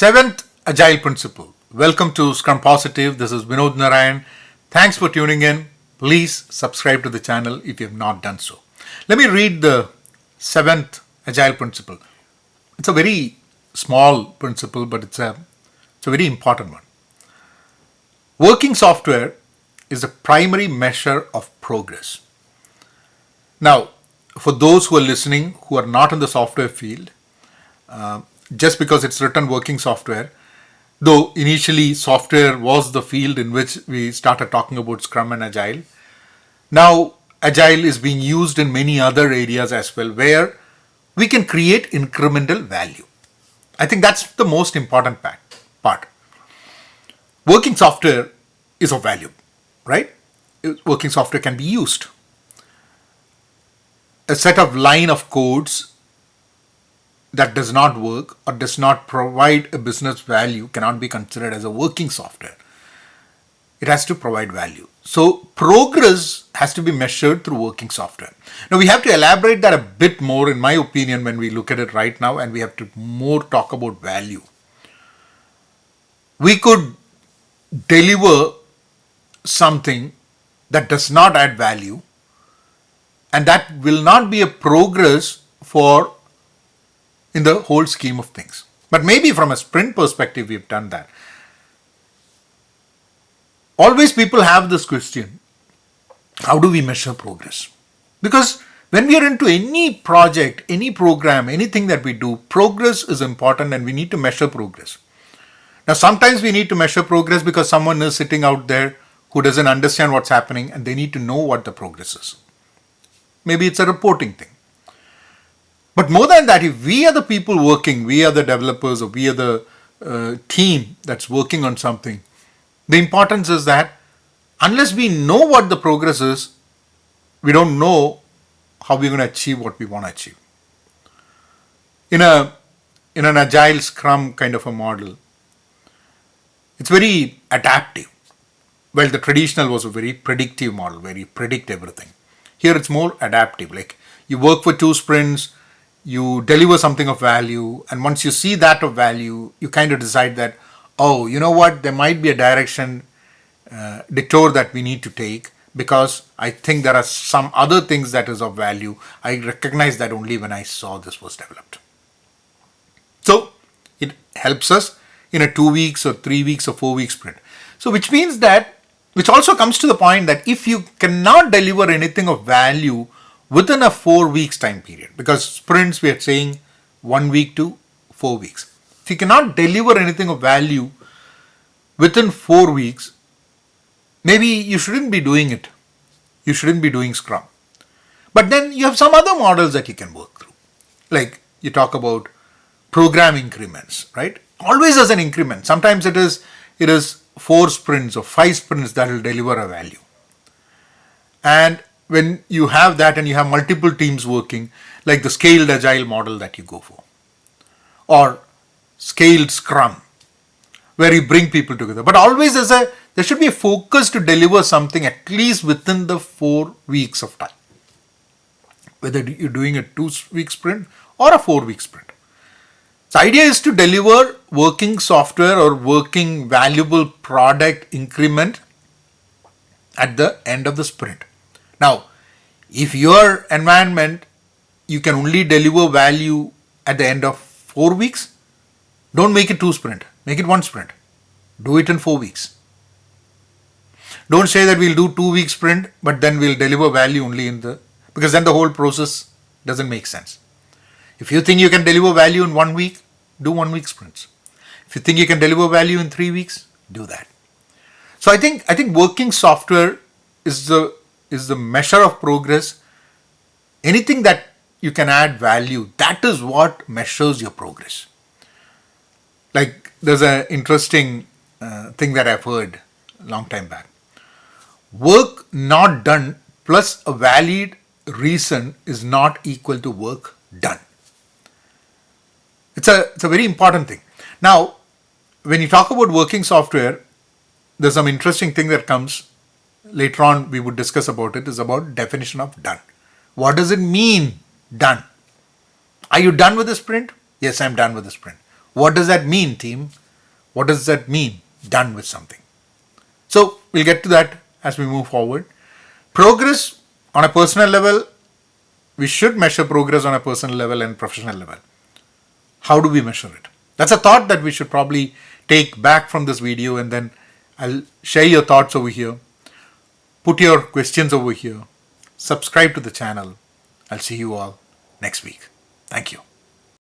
7th Agile Principle. Welcome to Scrum Positive. This is Vinod Narayan. Thanks for tuning in. Please subscribe to the channel if you have not done so. Let me read the 7th Agile Principle. It's a very small principle, but it's a very important one. Working software is the primary measure of progress. Now, for those who are listening who are not in the software field, just because it's written working software, though initially software was the field in which we started talking about Scrum and Agile, now Agile is being used in many other areas as well where we can create incremental value. I think that's the most important part. Working software is of value, right? Working software can be used. A set of line of codes that does not work or does not provide a business value cannot be considered as a working software. It has to provide value. So progress has to be measured through working software. Now we have to elaborate that a bit more, in my opinion, when we look at it right now, and we have to more talk about value. We could deliver something that does not add value, and that will not be a progress for in the whole scheme of things. But maybe from a sprint perspective, we've done that. Always people have this question, how do we measure progress? Because when we are into any project, any program, anything that we do, progress is important and we need to measure progress. Now, sometimes we need to measure progress because someone is sitting out there who doesn't understand what's happening and they need to know what the progress is. Maybe it's a reporting thing. But more than that, if we are the people working, we are the developers, or we are the team that's working on something, the importance is that unless we know what the progress is, we don't know how we're going to achieve what we want to achieve. In an Agile Scrum kind of a model, it's very adaptive. Well, the traditional was a very predictive model, where you predict everything. Here it's more adaptive, like you work for 2 sprints, you deliver something of value, and once you see that of value, you kind of decide that, oh, you know what, there might be a direction, detour that we need to take, because I think there are some other things that is of value. I recognize that only when I saw this was developed. So it helps us in a 2 weeks or 3 weeks or 4 week sprint. So which means that, which also comes to the point that if you cannot deliver anything of value within a 4 weeks time period, because sprints we are saying 1 week to 4 weeks. If you cannot deliver anything of value within 4 weeks, maybe you shouldn't be doing it. You shouldn't be doing Scrum. But then you have some other models that you can work through. Like you talk about program increments, right? Always as an increment. Sometimes it is 4 sprints or 5 sprints that will deliver a value. And when you have that and you have multiple teams working, like the scaled agile model that you go for, or scaled Scrum, where you bring people together. But always there should be a focus to deliver something at least within the 4 weeks of time. Whether you're doing a 2 week sprint or a 4 week sprint. The idea is to deliver working software or working valuable product increment at the end of the sprint. Now, if your environment, you can only deliver value at the end of 4 weeks, don't make it 2 sprint, make it 1 sprint. Do it in 4 weeks. Don't say that we'll do 2 week sprint, but then we'll deliver value only because then the whole process doesn't make sense. If you think you can deliver value in 1 week, do 1 week sprints. If you think you can deliver value in 3 weeks, do that. So I think working software is the measure of progress. Anything that you can add value, that is what measures your progress. Like there's an interesting thing that I've heard a long time back. Work not done plus a valid reason is not equal to work done. It's a very important thing. Now, when you talk about working software, there's some interesting thing that comes later on. We would discuss about it, is about definition of done. What does it mean, done? Are you done with the sprint? Yes, I'm done with the sprint. What does that mean, team? What does that mean, done with something? So we'll get to that as we move forward. Progress on a personal level, we should measure progress on a personal level and professional level. How do we measure it? That's a thought that we should probably take back from this video, and then I'll share your thoughts over here. Put your questions over here. Subscribe to the channel. I'll see you all next week. Thank you.